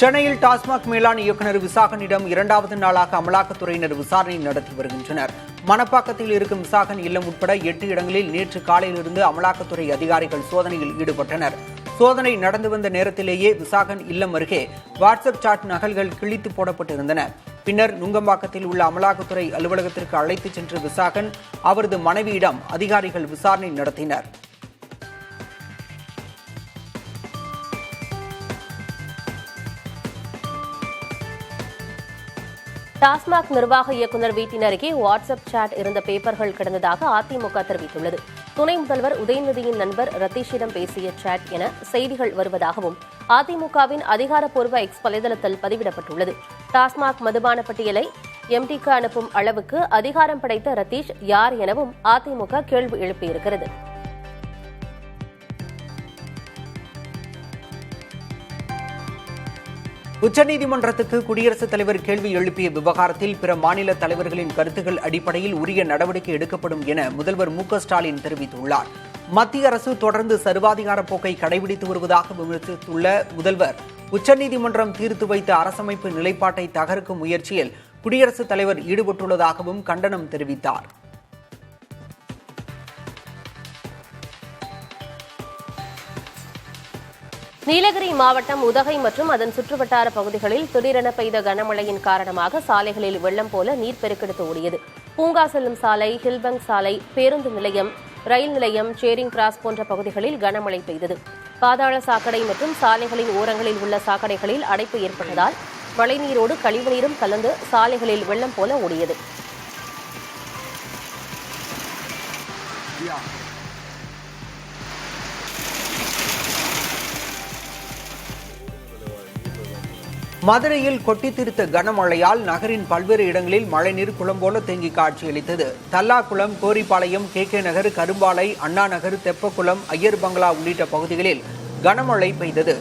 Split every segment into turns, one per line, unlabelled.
சென்னையில் டாஸ்மாக் மேலாண் இயக்குநர் விசாகனிடம் இரண்டாவது நாளாக அமலாக்கத்துறையினர் விசாரணை நடத்தி வருகின்றனர். மணப்பாக்கத்தில் இருக்கும் விசாகன் இல்லம் உட்பட 8 இடங்களில் நேற்று காலையிலிருந்து அமலாக்கத்துறை அதிகாரிகள் சோதனையில் ஈடுபட்டனர். சோதனை நடந்து வந்த நேரத்திலேயே விசாகன் இல்லம் அருகே வாட்ஸ்அப் சாட் நகல்கள் கிழித்து போடப்பட்டிருந்தன. பின்னர் நுங்கம்பாக்கத்தில் உள்ள அமலாக்கத்துறை அலுவலகத்திற்கு அழைத்துச் சென்ற விசாகன் அவரது மனைவியிடம் அதிகாரிகள் விசாரணை நடத்தினர்.
டாஸ்மாக் நிர்வாக இயக்குநர் வீட்டின் அருகே வாட்ஸ்அப் சாட் இருந்த பேப்பர்கள் கிடந்ததாக அதிமுக தெரிவித்துள்ளது. துணை முதல்வர் உதயநிதியின் நண்பர் ரத்தீஷிடம் பேசிய சாட் என செய்திகள் வருவதாகவும் அதிமுகவின் அதிகாரப்பூர்வ எக்ஸ் வலைதளத்தில் பதிவிடப்பட்டுள்ளது. டாஸ்மாக் மதுபான பட்டியலை எம்டிக்கு அனுப்பும் அளவுக்கு அதிகாரம் படைத்த ரத்தீஷ் யார் எனவும் அதிமுக கேள்வி எழுப்பியிருக்கிறது.
உச்சநீதிமன்றத்துக்கு குடியரசுத் தலைவர் கேள்வி எழுப்பிய விவகாரத்தில் பிற மாநில தலைவர்களின் கருத்துக்கள் அடிப்படையில் உரிய நடவடிக்கை எடுக்கப்படும் என முதல்வர் மு.க.ஸ்டாலின் தெரிவித்துள்ளார். மத்திய அரசு தொடர்ந்து சர்வாதிகார போக்கை கடைபிடித்து வருவதாக விமர்சித்துள்ள முதல்வர், உச்சநீதிமன்றம் தீர்த்து வைத்த அரசமைப்பு நிலைப்பாட்டை தகர்க்கும் முயற்சியில் குடியரசுத் தலைவர் ஈடுபட்டுள்ளதாகவும் கண்டனம் தெரிவித்தார்.
நீலகிரி மாவட்டம் உதகை மற்றும் அதன் சுற்றுவட்டார பகுதிகளில் திடீரென பெய்த கனமழையின் காரணமாக சாலைகளில் வெள்ளம் போல நீர் பெருக்கெடுத்து ஓடியது. பூங்கா செல்லும் சாலை, ஹில்பங்க் சாலை, பேருந்து நிலையம், ரயில் நிலையம், சேரிங் கிராஸ் போன்ற பகுதிகளில் கனமழை பெய்தது. பாதாள சாக்கடை மற்றும் சாலைகளின் ஓரங்களில் உள்ள சாக்கடைகளில் அடைப்பு ஏற்பட்டதால் மழைநீரோடு கழிவுநீரும் கலந்து சாலைகளில் வெள்ளம் போல ஓடியது.
மதுரையில் கொட்டித்தீர்த்த கனமழையால் நகரின் பல்வேறு இடங்களில் மழைநீர் குளம் போல தேங்கி காட்சியளித்தது. தல்லாக்குளம், கோரிப்பாளையம், கே நகர், கரும்பாலை, அண்ணா நகர், தெப்பக்குளம், ஐயர் பங்களா உள்ளிட்ட பகுதிகளில் கனமழை பெய்தது.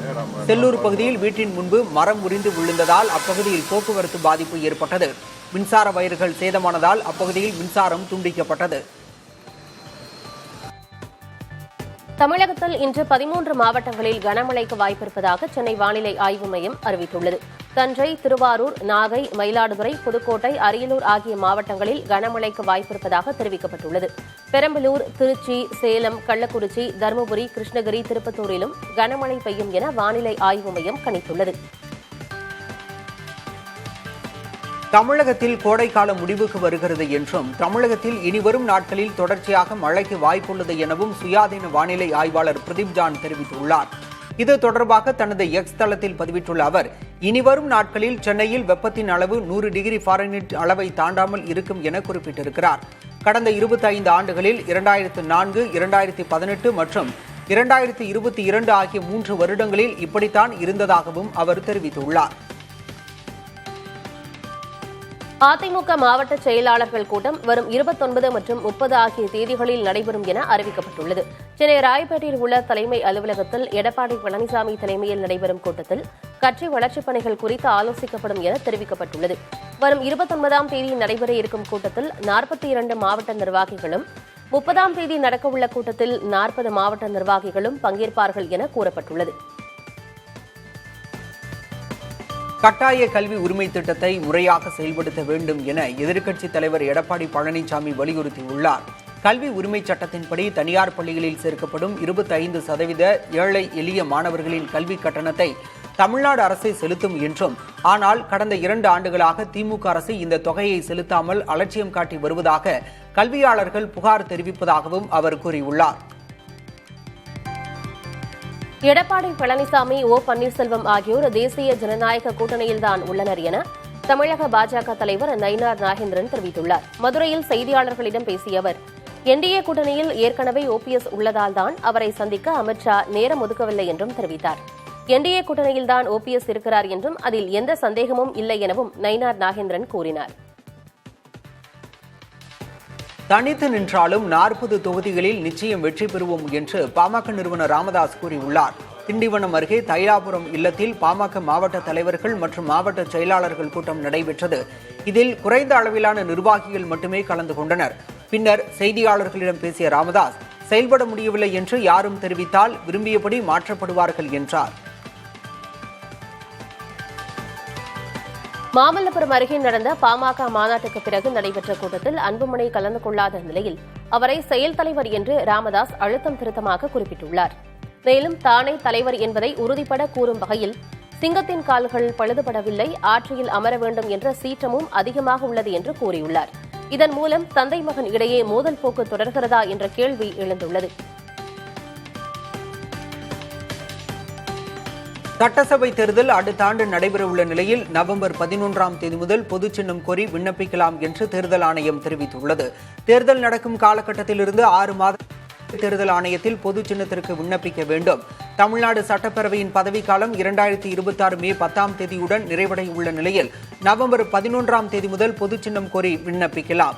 செல்லூர் பகுதியில் வீட்டின் முன்பு மரம் முறிந்து விழுந்ததால் அப்பகுதியில் போக்குவரத்து பாதிப்பு ஏற்பட்டது. மின்சார வயர்கள் சேதமானதால் அப்பகுதியில் மின்சாரம் துண்டிக்கப்பட்டது.
தமிழகத்தில் இன்று 13 மாவட்டங்களில் கனமழைக்கு வாய்ப்பிருப்பதாக சென்னை வானிலை ஆய்வு மையம் அறிவித்துள்ளது. தஞ்சை, திருவாரூர், நாகை, மயிலாடுதுறை, புதுக்கோட்டை, அரியலூர் ஆகிய மாவட்டங்களில் கனமழைக்கு வாய்ப்பிருப்பதாக தெரிவிக்கப்பட்டுள்ளது. பெரம்பலூர், திருச்சி, சேலம், கள்ளக்குறிச்சி, தருமபுரி, கிருஷ்ணகிரி, திருப்பத்தூரிலும் கனமழை பெய்யும் என வானிலை ஆய்வு மையம் கணித்துள்ளது.
தமிழகத்தில் கோடைக்காலம் முடிவுக்கு வருகிறது என்றும் தமிழகத்தில் இனிவரும் நாட்களில் தொடர்ச்சியாக மழைக்கு வாய்ப்புள்ளது எனவும் சுயாதீன வானிலை ஆய்வாளர் பிரதீப் ஜான் தெரிவித்துள்ளார். இது தொடர்பாக தனது எக்ஸ் தளத்தில் பதிவிட்டுள்ள அவர், இனிவரும் நாட்களில் சென்னையில் வெப்பத்தின் அளவு 100 டிகிரி ஃபாரன்ஹீட் அளவை தாண்டாமல் இருக்கும் என குறிப்பிட்டிருக்கிறார். கடந்த 25 ஆண்டுகளில் 2004, 2018 மற்றும் 2022 ஆகிய 3 வருடங்களில் இப்படித்தான் இருந்ததாகவும் அவர் தெரிவித்துள்ளார்.
அதிமுக மாவட்ட செயலாளர்கள் கூட்டம் வரும் 29 மற்றும் 30 ஆகிய தேதிகளில் நடைபெறும் என அறிவிக்கப்பட்டுள்ளது. சென்னை ராயப்பேட்டையில் உள்ள தலைமை அலுவலகத்தில் எடப்பாடி பழனிசாமி தலைமையில் நடைபெறும் கூட்டத்தில் கட்சி வளர்ச்சிப் பணிகள் குறித்து ஆலோசிக்கப்படும் என தெரிவிக்கப்பட்டுள்ளது. வரும் 29ஆம் தேதி நடைபெற இருக்கும் கூட்டத்தில் 42 மாவட்ட நிர்வாகிகளும், 30ஆம் தேதி நடக்கவுள்ள கூட்டத்தில் 40 மாவட்ட நிர்வாகிகளும் பங்கேற்பார்கள் என கூறப்பட்டுள்ளது.
கட்டாய கல்வி உரிமை திட்டத்தை முறையாக செயல்படுத்த வேண்டும் என எதிர்க்கட்சித் தலைவர் எடப்பாடி பழனிசாமி வலியுறுத்தியுள்ளார். கல்வி உரிமை சட்டத்தின்படி தனியார் பள்ளிகளில் சேர்க்கப்படும் 25% ஏழை எளிய மாணவர்களின் கல்வி கட்டணத்தை தமிழ்நாடு அரசே செலுத்தும் என்றும், ஆனால் கடந்த 2 ஆண்டுகளாக திமுக அரசு இந்த தொகையை செலுத்தாமல் அலட்சியம் காட்டி வருவதாக கல்வியாளர்கள் புகார் தெரிவிப்பதாகவும் அவர் கூறியுள்ளார்.
எடப்பாடி பழனிசாமி, ஓ பன்னீர்செல்வம் ஆகியோர் தேசிய ஜனநாயக கூட்டணியில்தான் உள்ளனர் என தமிழக பாஜக தலைவர் நயினார் நாகேந்திரன் தெரிவித்துள்ளார். மதுரையில் செய்தியாளர்களிடம் பேசிய அவர், என்டிஏ கூட்டணியில் ஏற்கனவே ஓபிஎஸ் உள்ளதால்தான் அவரை சந்திக்க அமித் ஷா நேரம் ஒதுக்கவில்லை என்றும் தெரிவித்தார். என்டிஏ கூட்டணியில்தான் ஓபிஎஸ் இருக்கிறார் என்றும் அதில் எந்த சந்தேகமும் இல்லை எனவும் நயினார் நாகேந்திரன் கூறினார்.
தனித்து நின்றாலும் 40 தொகுதிகளில் நிச்சயம் வெற்றி பெறுவோம் என்று பாமக நிறுவனர் ராமதாஸ் கூறியுள்ளார். திண்டிவனம் அருகே தைலாபுரம் இல்லத்தில் பாமக மாவட்ட தலைவர்கள் மற்றும் மாவட்ட செயலாளர்கள் கூட்டம் நடைபெற்றது. இதில் குறைந்த அளவிலான நிர்வாகிகள் மட்டுமே கலந்து கொண்டனர். பின்னர் செய்தியாளர்களிடம் பேசிய ராமதாஸ், செயல்பட முடியவில்லை என்று யாரும் தெரிவித்தால் விரும்பியபடி மாற்றப்படுவார்கள் என்றார்.
மாமல்லபுரம் அருகே நடந்த பாமக மாநாட்டுக்கு பிறகு நடைபெற்ற கூட்டத்தில் அன்புமணி கலந்து கொள்ளாத நிலையில் அவரை செயல் தலைவர் என்று ராமதாஸ் அழுத்தம் திருத்தமாக குறிப்பிட்டுள்ளார். மேலும் தானே தலைவர் என்பதை உறுதிபட கூறும் வகையில் சிங்கத்தின் கால்கள் பழுதுபடவில்லை, ஆட்சியில் அமர வேண்டும் என்ற சீற்றமும் அதிகமாக உள்ளது என்று கூறியுள்ளார். இதன் மூலம் தந்தை மகன் இடையே மோதல் போக்கு தொடர்கிறதா என்ற கேள்வி எழுந்துள்ளது.
சட்டசபை தேர்தல் அடுத்த ஆண்டு நடைபெறவுள்ள நிலையில் நவம்பர் 11ஆம் தேதி முதல் பொது சின்னம் கோரி விண்ணப்பிக்கலாம் என்று தேர்தல் ஆணையம் தெரிவித்துள்ளது. தேர்தல் நடக்கும் காலகட்டத்திலிருந்து 6 மாத தேர்தல் ஆணையத்தில் பொது சின்னத்திற்கு விண்ணப்பிக்க வேண்டும். தமிழ்நாடு சட்டப்பேரவையின் பதவிக்காலம் 2026 மே 10ஆம் தேதியுடன் நிறைவடைய உள்ள நிலையில் நவம்பர் 11ஆம் தேதி முதல் பொது சின்னம் கோரி விண்ணப்பிக்கலாம்.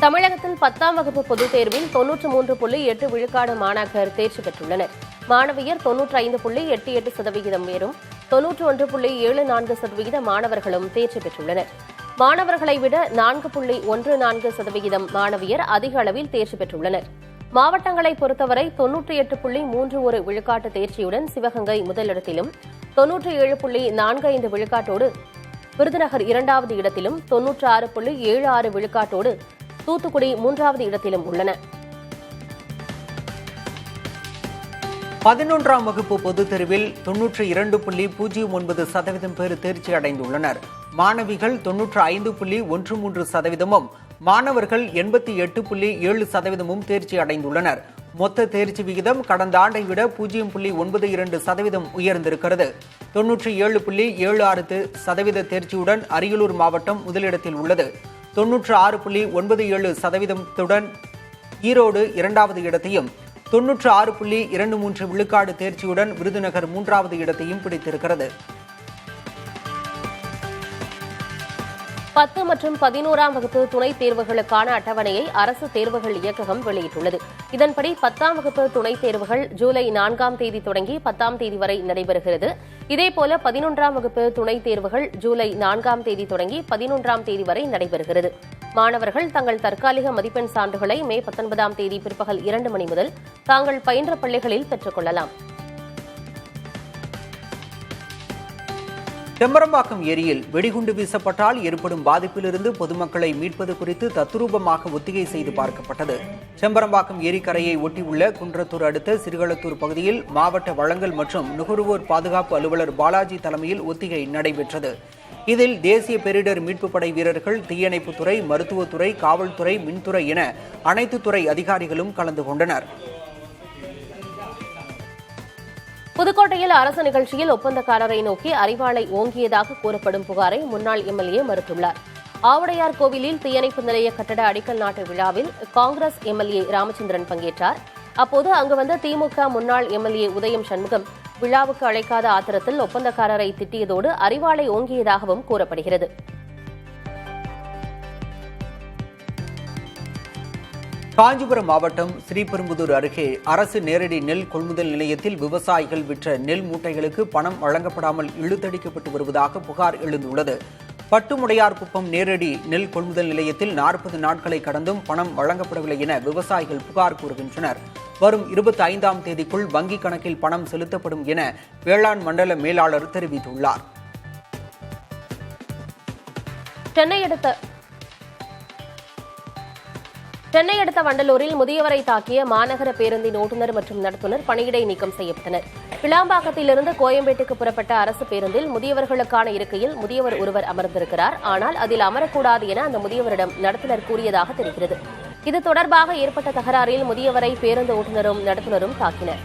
தமிழகத்தில் 10ஆம் வகுப்பு பொதுத் தேர்வில் 93.8 விழுக்காடு மாணாக்கர் தேர்ச்சி பெற்றுள்ளனர். மாணவியர் 95.88% பேரும் 91.74% மாணவர்களும் தேர்ச்சி பெற்றுள்ளனர். மாணவர்களை விட 4.14% மாணவியர் அதிக அளவில் தேர்ச்சி பெற்றுள்ளனர். மாவட்டங்களை பொறுத்தவரை 98.31 விழுக்காட்டு தேர்ச்சியுடன் சிவகங்கை முதலிடத்திலும் 97.45 விழுக்காட்டோடு விருதுநகர் 2வது இடத்திலும் 96.76 விழுக்காட்டோடு தூத்துக்குடி 3வது இடத்திலும் உள்ளன.
11ஆம் வகுப்பு பொதுத் தேர்வில் 92.09% பேர் தேர்ச்சி அடைந்துள்ளனர். மாணவிகள் 95.13%, மாணவர்கள் 88.7% தேர்ச்சி அடைந்துள்ளனர். மொத்த தேர்ச்சி விகிதம் கடந்த ஆண்டை விட 0.92% உயர்ந்திருக்கிறது. 97.76% தேர்ச்சியுடன் அரியலூர் மாவட்டம் முதலிடத்தில் உள்ளது. 96.97%துடன் ஈரோடு 2வது இடத்தையும் 96.23 விழுக்காடு தேர்ச்சியுடன் விருதுநகர் 3வது இடத்தையும் பிடித்திருக்கிறது.
10 மற்றும் 11ஆம் வகுப்பு துணைத் தேர்வுகளுக்கான அட்டவணையை அரசு தேர்வுகள் இயக்ககம் வெளியிட்டுள்ளது. இதன்படி 10ஆம் வகுப்பு துணைத் தேர்வுகள் ஜூலை 4ஆம் தேதி தொடங்கி 10ஆம் தேதி வரை நடைபெறுகிறது. இதேபோல 11ஆம் வகுப்பு துணைத் தேர்வுகள் ஜூலை 4ஆம் தேதி தொடங்கி 11ஆம் தேதி வரை நடைபெறுகிறது. மாணவர்கள் தங்கள் தற்காலிக மதிப்பெண் சான்றுகளை மே 19ஆம் தேதி பிற்பகல் 2 மணி முதல் தாங்கள் பயின்ற பள்ளிகளில் பெற்றுக் கொள்ளலாம்.
செம்பரம்பாக்கம் ஏரியில் வெடிகுண்டு வீசப்பட்டால் ஏற்படும் பாதிப்பிலிருந்து பொதுமக்களை மீட்பது குறித்து தத்துரூபமாக ஒத்திகை செய்து பார்க்கப்பட்டது. செம்பரம்பாக்கம் ஏரிக்கரையை ஒட்டியுள்ள குன்றத்தூர் அடுத்த சிறுகளத்தூர் பகுதியில் மாவட்ட வழங்கல் மற்றும் நுகர்வோர் பாதுகாப்பு அலுவலர் பாலாஜி தலைமையில் ஒத்திகை நடைபெற்றது. இதில் தேசிய பேரிடர் மீட்புப் படை வீரர்கள், தீயணைப்புத்துறை, மருத்துவத்துறை, காவல்துறை, மின்துறை என அனைத்து துறை அதிகாரிகளும் கலந்து கொண்டனர்.
புதுக்கோட்டையில் அரசு நிகழ்ச்சியில் ஒப்பந்தக்காரரை நோக்கி அரிவாளை ஓங்கியதாக கூறப்படும் புகாரை முன்னாள் எம்எல்ஏ மறுத்துள்ளார். ஆவுடையார் கோவிலில் தீயணைப்பு நிலைய கட்டட அடிக்கல் நாட்டு விழாவில் காங்கிரஸ் எம்எல்ஏ ராமச்சந்திரன் பங்கேற்றார். அப்போது அங்கு வந்த திமுக முன்னாள் எம்எல்ஏ உதயம் சண்முகம் விழாவுக்கு அழைக்காத ஆத்திரத்தில் ஒப்பந்தக்காரரை திட்டியதோடு அரிவாளை ஓங்கியதாகவும் கூறப்படுகிறது.
காஞ்சிபுரம் மாவட்டம் ஸ்ரீபெரும்புதூர் அருகே அரசு நேரடி நெல் கொள்முதல் நிலையத்தில் விவசாயிகள் விற்ற நெல் மூட்டைகளுக்கு பணம் வழங்கப்படாமல் இழுத்தடிக்கப்பட்டு வருவதாக புகார் எழுந்துள்ளது. பட்டுமுடையார்குப்பம் நேரடி நெல் கொள்முதல் நிலையத்தில் 40 நாட்களை கடந்தும் பணம் வழங்கப்படவில்லை என விவசாயிகள் புகார் கூறுகின்றனர். வரும் 25ஆம் தேதிக்குள் வங்கிக் கணக்கில் பணம் செலுத்தப்படும் என வேளாண் மண்டல மேலாளர் தெரிவித்துள்ளார்.
சென்னை அடுத்த வண்டலூரில் முதியவரை தாக்கிய மாநகர பேருந்தின் ஓட்டுநர் மற்றும் நடத்துனர் பணியிடை நீக்கம் செய்யப்பட்டனர். கிளாம்பாக்கத்திலிருந்து கோயம்பேட்டுக்கு புறப்பட்ட அரசு பேருந்தில் முதியவர்களுக்கான இருக்கையில் முதியவர் ஒருவர் அமர்ந்திருக்கிறார். ஆனால் அதில் அமரக்கூடாது என அந்த முதியவரிடம் நடத்துனர் கூறியதாக தெரிகிறது. இது தொடர்பாக ஏற்பட்ட தகராறில் முதியவரை பேருந்து ஓட்டுநரும் நடத்துனரும் தாக்கினர்.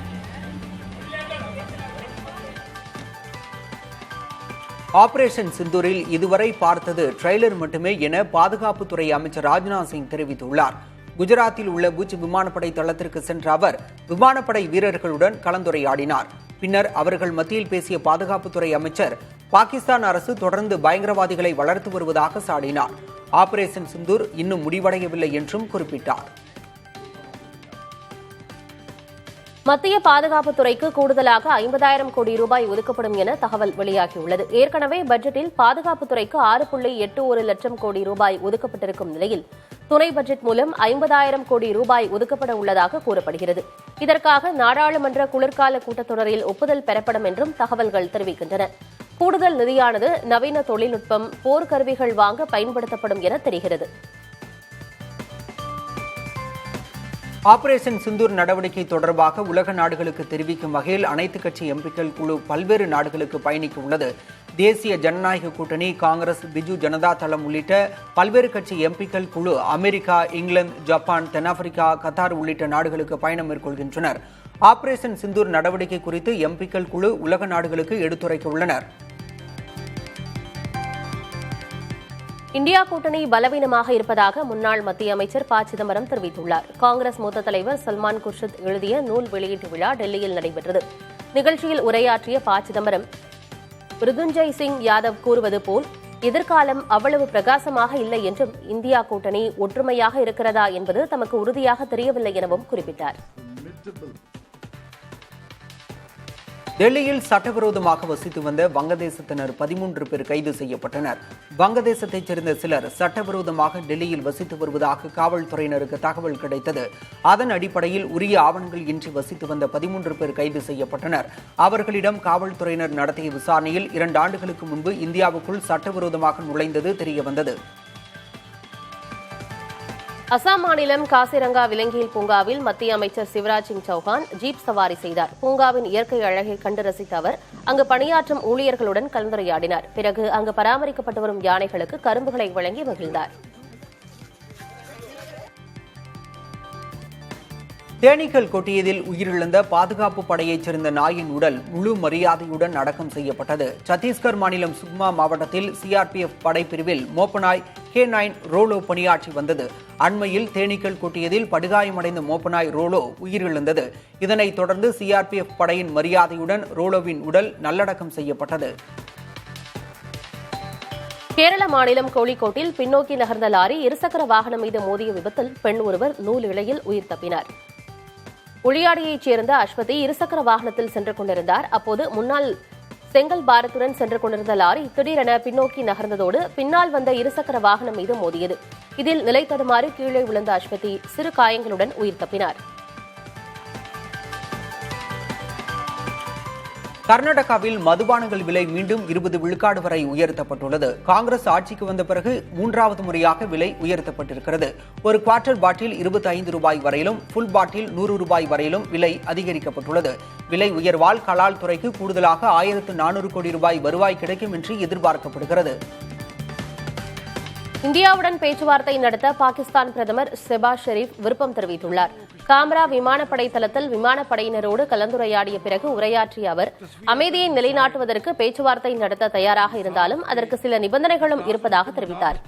ஆபரேஷன் சிந்தூரில் இதுவரை பார்த்தது ட்ரெய்லர் மட்டுமே என பாதுகாப்புத்துறை அமைச்சர் ராஜ்நாத் சிங் தெரிவித்துள்ளார். குஜராத்தில் உள்ள புஜ் விமானப்படை தளத்திற்கு சென்ற அவர் விமானப்படை வீரர்களுடன் கலந்துரையாடினார். பின்னர் அவர்கள் மத்தியில் பேசிய பாதுகாப்புத்துறை அமைச்சர் பாகிஸ்தான் அரசு தொடர்ந்து பயங்கரவாதிகளை வளர்த்து வருவதாக சாடினார். ஆபரேஷன் சிந்தூர் இன்னும் முடிவடையவில்லை என்றும் குறிப்பிட்டார்.
மத்திய பாதுகாப்புத்துறைக்கு கூடுதலாக 50,000 கோடி ரூபாய் ஒதுக்கப்படும் என தகவல் வெளியாகியுள்ளது. ஏற்கனவே பட்ஜெட்டில் பாதுகாப்புத்துறைக்கு 6.81 லட்சம் கோடி ரூபாய் ஒதுக்கப்பட்டிருக்கும் நிலையில் துணை பட்ஜெட் மூலம் 50,000 கோடி ரூபாய் ஒதுக்கப்பட உள்ளதாக கூறப்படுகிறது. இதற்காக நாடாளுமன்ற குளிர்கால கூட்டத்தொடரில் ஒப்புதல் பெறப்படும் என்றும் தகவல்கள் தெரிவிக்கின்றன. கூடுதல் நிதியானது நவீன தொழில்நுட்பம், போர்க்கருவிகள் வாங்க பயன்படுத்தப்படும் என தெரிகிறது.
ஆபரேஷன் சிந்தூர் நடவடிக்கை தொடர்பாக உலக நாடுகளுக்கு தெரிவிக்கும் வகையில் அனைத்து கட்சி எம்பிக்கள் குழு பல்வேறு நாடுகளுக்கு பயணிக்க உள்ளது. தேசிய ஜனநாயக கூட்டணி, காங்கிரஸ், பிஜு ஜனதா தளம் உள்ளிட்ட பல்வேறு கட்சி எம்பிக்கள் குழு அமெரிக்கா, இங்கிலாந்து, ஜப்பான், தென்னாப்பிரிக்கா, கத்தார் உள்ளிட்ட நாடுகளுக்கு பயணம் மேற்கொள்கின்றனர். ஆபரேஷன் சிந்தூர் நடவடிக்கை குறித்து எம்பிக்கள் குழு உலக நாடுகளுக்கு எடுத்துரைக்க உள்ளனர்.
இந்தியா கூட்டணி பலவீனமாக இருப்பதாக முன்னாள் மத்திய அமைச்சர் ப. சிதம்பரம் தெரிவித்துள்ளார். காங்கிரஸ் மூத்த தலைவர் சல்மான் குர்ஷித் எழுதிய நூல் வெளியீட்டு விழா டெல்லியில் நடைபெற்றது. நிகழ்ச்சியில் உரையாற்றிய ப. சிதம்பரம், மிருதுஞ்சய் சிங் யாதவ் கூறுவது போல் எதிர்காலம் அவ்வளவு பிரகாசமாக இல்லை என்றும், இந்தியா கூட்டணி ஒற்றுமையாக இருக்கிறதா என்பது தமக்கு உறுதியாக தெரியவில்லை எனவும் குறிப்பிட்டார்.
டெல்லியில் சட்டவிரோதமாக வசித்து வந்த வங்கதேசத்தினர் 13 பேர் கைது செய்யப்பட்டனர். வங்கதேசத்தைச் சேர்ந்த சிலர் சட்டவிரோதமாக டெல்லியில் வசித்து வருவதாக காவல்துறையினருக்கு தகவல் கிடைத்தது. அதன் அடிப்படையில் உரிய ஆவணங்கள் இன்றி வசித்து வந்த 13 பேர் கைது செய்யப்பட்டனர். அவர்களிடம் காவல்துறையினர் நடத்திய விசாரணையில் 2 ஆண்டுகளுக்கு முன்பு இந்தியாவுக்குள் சட்டவிரோதமாக நுழைந்தது தெரியவந்தது.
அசாம் மாநிலம் காசிரங்கா விலங்கியல் பூங்காவில் மத்திய அமைச்சர் சிவராஜ் சிங் சௌஹான் ஜீப் சவாரி செய்தார். பூங்காவின் இயற்கை அழகை கண்டு ரசித்த அவர் அங்கு பணியாற்றும் ஊழியர்களுடன் கலந்துரையாடினார். பிறகு அங்கு பராமரிக்கப்பட்டு வரும் யானைகளுக்கு கரும்புகளை வழங்கி மகிழ்ந்தார்.
தேனீக்கள் கொட்டியதில் உயிரிழந்த பாதுகாப்பு படையைச் சேர்ந்த நாயின் உடல் முழு மரியாதையுடன் அடக்கம் செய்யப்பட்டது. சத்தீஸ்கர் மாநிலம் சுக்மா மாவட்டத்தில் சிஆர்பிஎஃப் படைப்பிரிவில் மோப்பநாய் K9 ரோலோ பணியாற்றி வந்தது. அண்மையில் தேனீக்கள் கொட்டியதில் படுகாயமடைந்த மோப்பநாய் ரோலோ உயிரிழந்தது. இதனைத் தொடர்ந்து சிஆர்பிஎஃப் படையின் மரியாதையுடன் ரோலோவின் உடல் நல்லடக்கம் செய்யப்பட்டது.
கேரள மாநிலம் கோழிக்கோட்டில் பின்னோக்கி நகர்ந்த லாரி இருசக்கர வாகனம் மீது மோதிய விபத்தில் பெண் ஒருவர் நூல் இழையில் உயிர் தப்பினார். உளியாடியைச் சேர்ந்த அஸ்வதி இருசக்கர வாகனத்தில் சென்று கொண்டிருந்தார். அப்போது முன்னால் செங்கல் பாரத்துடன் சென்று கொண்டிருந்த லாரி திடீரென பின்னோக்கி நகர்ந்ததோடு பின்னால் வந்த இருசக்கர வாகனம் மீது மோதியது. இதில் நிலை தடுமாறி கீழே விழுந்த அஸ்வதி சிறு காயங்களுடன் உயிர் தப்பினார்.
கர்நாடகாவில் மதுபானங்கள் விலை மீண்டும் 20 விழுக்காடு வரை உயர்த்தப்பட்டுள்ளது. காங்கிரஸ் ஆட்சிக்கு வந்த பிறகு 3வது முறையாக விலை உயர்த்தப்பட்டிருக்கிறது. ஒரு குவார்ட்டர் பாட்டில் 25 ரூபாய் வரையிலும், ஃபுல் பாட்டில் 100 ரூபாய் வரையிலும் விலை அதிகரிக்கப்பட்டுள்ளது. விலை உயர்வால் கலால் துறைக்கு கூடுதலாக 1400 கோடி ரூபாய் வருவாய் கிடைக்கும் என்று எதிர்பார்க்கப்படுகிறது.
இந்தியாவுடன் பேச்சுவார்த்தை நடத்த பாகிஸ்தான் பிரதமர் ஷெபாஸ் ஷெரீப் விருப்பம் தெரிவித்துள்ளார். காம்ரா விமானப்படை தளத்தில் விமானப்படையினரோடு கலந்துரையாடிய பிறகு உரையாற்றிய அவர், அமைதியை நிலைநாட்டுவதற்கு பேச்சுவார்த்தை நடத்த தயாராக இருந்தாலும் அதற்கு சில நிபந்தனைகளும் இருப்பதாக தெரிவித்தார்.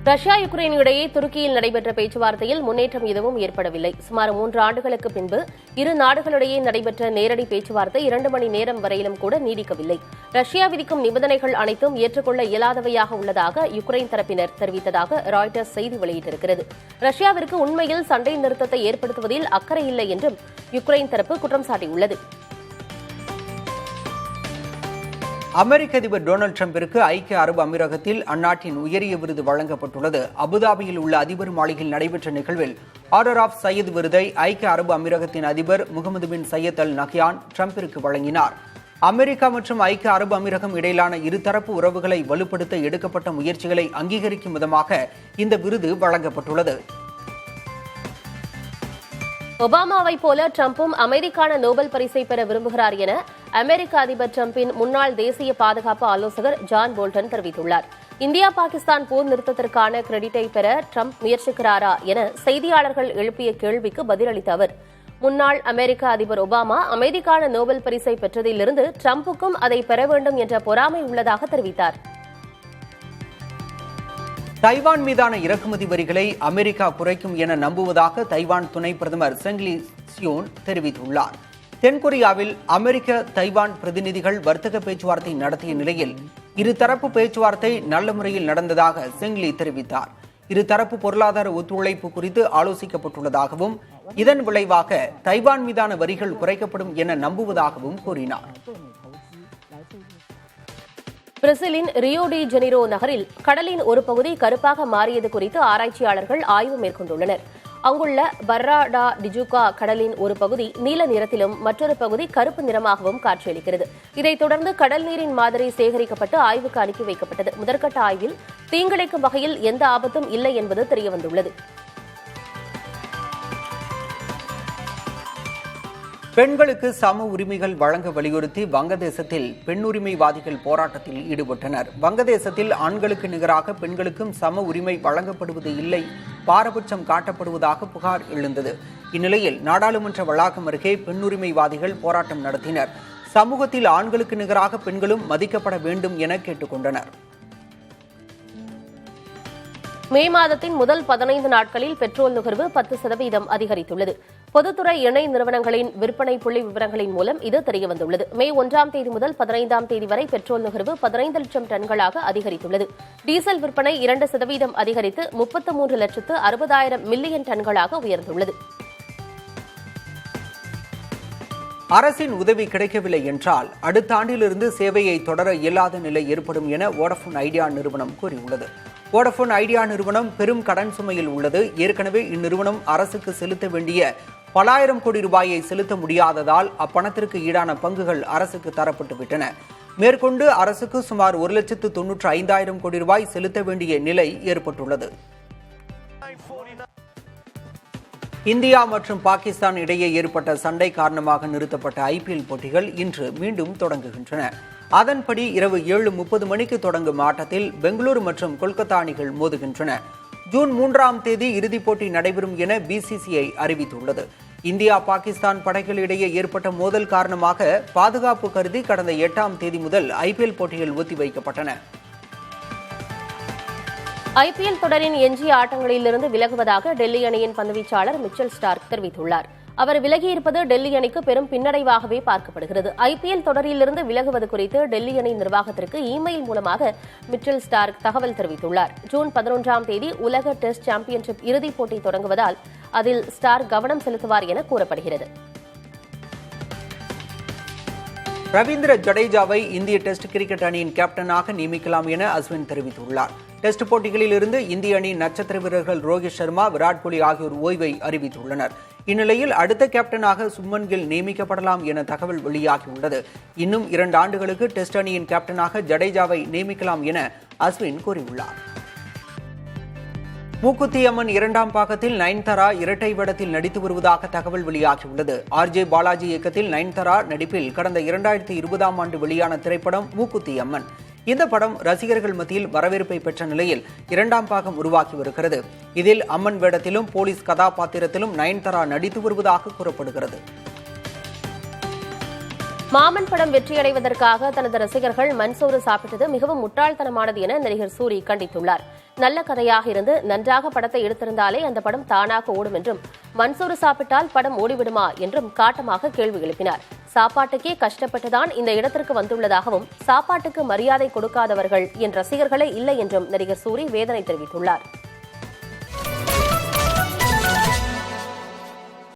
ரஷ்யா யுக்ரைன் இடையே துருக்கியில் நடைபெற்ற பேச்சுவார்த்தையில் முன்னேற்றம் எதுவும் ஏற்படவில்லை. சுமார் 3 ஆண்டுகளுக்கு பின்பு இரு நாடுகளிடையே நடைபெற்ற நேரடி பேச்சுவார்த்தை 2 மணி நேரம் வரையிலும் கூட நீடிக்கவில்லை. ரஷ்யா விதிக்கும் நிபந்தனைகள் அனைத்தும் ஏற்றுக்கொள்ள இயலாதவையாக உள்ளதாக யுக்ரைன் தரப்பினர் தெரிவித்ததாக ராய்ட்டர்ஸ் செய்தி வெளியிட்டிருக்கிறது. ரஷ்யாவிற்கு உண்மையில் சண்டை நிறுத்தத்தை ஏற்படுத்துவதில் அக்கறை இல்லை என்றும் யுக்ரைன் தரப்பு குற்றம் சாட்டியுள்ளது.
அமெரிக்க அதிபர் டொனால்டு டிரம்பிற்கு ஐக்கிய அரபு அமீரகத்தில் அந்நாட்டின் உயரிய விருது வழங்கப்பட்டுள்ளது. அபுதாபியில் உள்ள அதிபர் மாளிகையில் நடைபெற்ற நிகழ்வில் ஆர்டர் ஆஃப் சையத் விருதை ஐக்கிய அரபு அமீரகத்தின் அதிபர் முகமது பின் சையத் அல் நஹ்யான் டிரம்பிற்கு வழங்கினார். அமெரிக்கா மற்றும் ஐக்கிய அரபு அமீரகம் இடையிலான இருதரப்பு உறவுகளை வலுப்படுத்த எடுக்கப்பட்ட முயற்சிகளை அங்கீகரிக்கும் விதமாக இந்த விருது வழங்கப்பட்டுள்ளது.
ஒபாமாவைப் போல டிரம்பும் அமைதிக்கான நோபல் பரிசை பெற விரும்புகிறார் என அமெரிக்க அதிபர் டிரம்பின் முன்னாள் தேசிய பாதுகாப்பு ஆலோசகர் ஜான் போல்டன் தெரிவித்துள்ளார். இந்தியா பாகிஸ்தான் போர் நிறுத்தத்திற்கான கிரெடிட்டை பெற டிரம்ப் முயற்சிக்கிறாரா என செய்தியாளர்கள் எழுப்பிய கேள்விக்கு பதிலளித்த அவர், முன்னாள் அமெரிக்க அதிபர் ஒபாமா அமைதிக்கான நோபல் பரிசை பெற்றதிலிருந்து டிரம்புக்கும் அதை பெற வேண்டும் என்ற பொறாமை உள்ளதாக தெரிவித்தார்.
தைவான் மீதான இறக்குமதி வரிகளை அமெரிக்கா குறைக்கும் என நம்புவதாக தைவான் துணை பிரதமர் செங் லீ சியோன் தெரிவித்துள்ளார். தென்கொரியாவில் அமெரிக்க தைவான் பிரதிநிதிகள் வர்த்தக பேச்சுவார்த்தை நடத்திய நிலையில் இருதரப்பு பேச்சுவார்த்தை நல்ல முறையில் நடந்ததாக செங் லீ தெரிவித்தார். இருதரப்பு பொருளாதார ஒத்துழைப்பு குறித்து ஆலோசிக்கப்பட்டுள்ளதாகவும் இதன் விளைவாக தைவான் மீதான வரிகள் குறைக்கப்படும் என நம்புவதாகவும் கூறினார்.
பிரேசிலின் ரியோ டி ஜெனிரோ நகரில் கடலின் ஒரு பகுதி கருப்பாக மாறியது குறித்து ஆராய்ச்சியாளர்கள் ஆய்வு மேற்கொண்டுள்ளனர். அங்குள்ள பர்ராடா டிஜுகா கடலின் ஒரு பகுதி நீல நிறத்திலும் மற்றொரு பகுதி கருப்பு நிறமாகவும் காட்சியளிக்கிறது. இதைத் தொடர்ந்து கடல் நீரின் மாதிரி சேகரிக்கப்பட்டு ஆய்வுக்கு அனுப்பி வைக்கப்பட்டது. முதற்கட்ட ஆய்வில் தீங்கிழைக்கும் வகையில் எந்த ஆபத்தும் இல்லை என்பது தெரியவந்துள்ளது.
பெண்களுக்கு சம உரிமைகள் வழங்க வலியுறுத்தி வங்கதேசத்தில் பெண்ணுரிமைவாதிகள் போராட்டத்தில் ஈடுபட்டனர். வங்கதேசத்தில் ஆண்களுக்கு நிகராக பெண்களுக்கும் சம உரிமை வழங்கப்படுவது இல்லை, பாரபட்சம் காட்டப்படுவதாக புகார் எழுந்தது. இந்நிலையில் நாடாளுமன்ற வளாகம் அருகே பெண்ணுரிமைவாதிகள் போராட்டம் நடத்தினர். சமூகத்தில் ஆண்களுக்கு நிகராக பெண்களும் மதிக்கப்பட வேண்டும் என கேட்டுக் கொண்டனர்.
மே மாதத்தின் முதல் 15 நாட்களில் பெட்ரோல் நுகர்வு 10% அதிகரித்துள்ளது. பொதுத்துறை எண்ணெய் நிறுவனங்களின் விற்பனை புள்ளி விவரங்களின் மூலம் இது தெரியவந்துள்ளது. மே 1ஆம் தேதி முதல் 15ஆம் தேதி வரை பெட்ரோல் நுகர்வு 15 லட்சம் டன்களாக அதிகரித்துள்ளது. டீசல் விற்பனை 2% அதிகரித்து 33,60,000 மில்லியன் டன்களாக உயர்ந்துள்ளது.
அரசின் உதவி கிடைக்கவில்லை என்றால் அடுத்த ஆண்டிலிருந்து சேவையை தொடர இயலாத நிலை ஏற்படும் என வோடபோன் ஐடியா நிறுவனம் கூறியுள்ளது. வோடபோன் ஐடியா நிறுவனம் பெரும் கடன் சுமையில் உள்ளது. ஏற்கனவே இந்நிறுவனம் அரசுக்கு செலுத்த வேண்டிய பல ஆயிரம் கோடி ரூபாயை செலுத்த முடியாததால் அப்பணத்திற்கு ஈடான பங்குகள் அரசுக்கு தரப்பட்டுவிட்டன. மேற்கொண்டு அரசுக்கு சுமார் 1,95,000 கோடி ரூபாய் செலுத்த வேண்டிய நிலை ஏற்பட்டுள்ளது. இந்தியா மற்றும் பாகிஸ்தான் இடையே ஏற்பட்ட சண்டை காரணமாக நிறுத்தப்பட்ட IPL போட்டிகள் இன்று மீண்டும் தொடங்குகின்றன. அதன்படி இரவு 7:30 மணிக்கு தொடங்கும் ஆட்டத்தில் பெங்களூரு மற்றும் கொல்கத்தா அணிகள் மோதுகின்றன. ஜூன் 3ஆம் தேதி இறுதிப் போட்டி நடைபெறும் என BCCI அறிவித்துள்ளது. இந்தியா பாகிஸ்தான் படைகளிடையே ஏற்பட்ட மோதல் காரணமாக பாதுகாப்பு கருதி கடந்த 8ஆம் தேதி முதல் IPL போட்டிகள் ஒத்திவைக்கப்பட்டன.
IPL தொடரின் எஞ்சிய ஆட்டங்களிலிருந்து விலகுவதாக டெல்லி அணியின் பந்துவீச்சாளர் மிச்சல் ஸ்டார்க் தெரிவித்துள்ளார். அவர் விலகியிருப்பது டெல்லி அணிக்கு பெரும் பின்னடைவாகவே பார்க்கப்படுகிறது. IPL தொடரிலிருந்து விலகுவது குறித்து டெல்லி அணி நிர்வாகத்திற்கு இமெயில் மூலமாக மிச்சல் ஸ்டார்க் தகவல் தெரிவித்துள்ளார். ஜூன் 11ஆம் தேதி உலக டெஸ்ட் சாம்பியன்ஷிப் இறுதிப் போட்டி தொடங்குவதால் அதில் ஸ்டார்க் கவனம் செலுத்துவார் என கூறப்படுகிறது.
ரவீந்திர ஜடேஜாவை இந்திய டெஸ்ட் கிரிக்கெட் அணியின் கேப்டனாக நியமிக்கலாம் என அஸ்வின் தெரிவித்துள்ளார். டெஸ்ட் போட்டிகளில் இருந்து இந்திய அணியின் நட்சத்திர வீரர்கள் ரோஹித் சர்மா, விராட் கோலி ஆகியோர் ஓய்வை அறிவித்துள்ளனர். இந்நிலையில் அடுத்த கேப்டனாக சுப்மன் கில் நியமிக்கப்படலாம் என தகவல் வெளியாகியுள்ளது. இன்னும் 2 ஆண்டுகளுக்கு டெஸ்ட் அணியின் கேப்டனாக ஜடேஜாவை நியமிக்கலாம் என அஸ்வின் கூறியுள்ளார். மூக்குத்தி அம்மன் 2ஆம் பாகத்தில் நயன்தாரா இரட்டை வேடத்தில் நடித்து வருவதாக தகவல் வெளியாகியுள்ளது. RJ பாலாஜி இயக்கத்தில் நயன்தாரா நடிப்பில் கடந்த 2020ஆம் ஆண்டு வெளியான திரைப்படம் மூக்குத்தி அம்மன். இந்த படம் ரசிகர்கள் மத்தியில் வரவேற்பை பெற்ற நிலையில் 2ஆம் பாகம் உருவாக்கி வருகிறது. இதில் அம்மன் வேடத்திலும் போலீஸ் கதாபாத்திரத்திலும் நயன்தாரா நடித்து வருவதாக கூறப்படுகிறது.
மாமன் படம் வெற்றியடைவதற்காக தனது ரசிகர்கள் மண்சோறு சாப்பிட்டது மிகவும் முட்டாள்தனமானது என நடிகர் சூரி கண்டித்துள்ளார். நல்ல கதையாக இருந்து நன்றாக படத்தை எடுத்திருந்தாலே அந்த படம் தானாக ஓடும் என்றும், மண்சோறு சாப்பிட்டால் படம் ஓடிவிடுமா என்றும் காட்டமாக கேள்வி எழுப்பினார். சாப்பாட்டுக்கே கஷ்டப்பட்டுதான் இந்த இடத்திற்கு வந்துள்ளதாகவும், சாப்பாட்டுக்கு மரியாதை கொடுக்காதவர்கள் என் ரசிகர்களே இல்லை என்றும் நடிகர் சூரி வேதனை தெரிவித்துள்ளார்.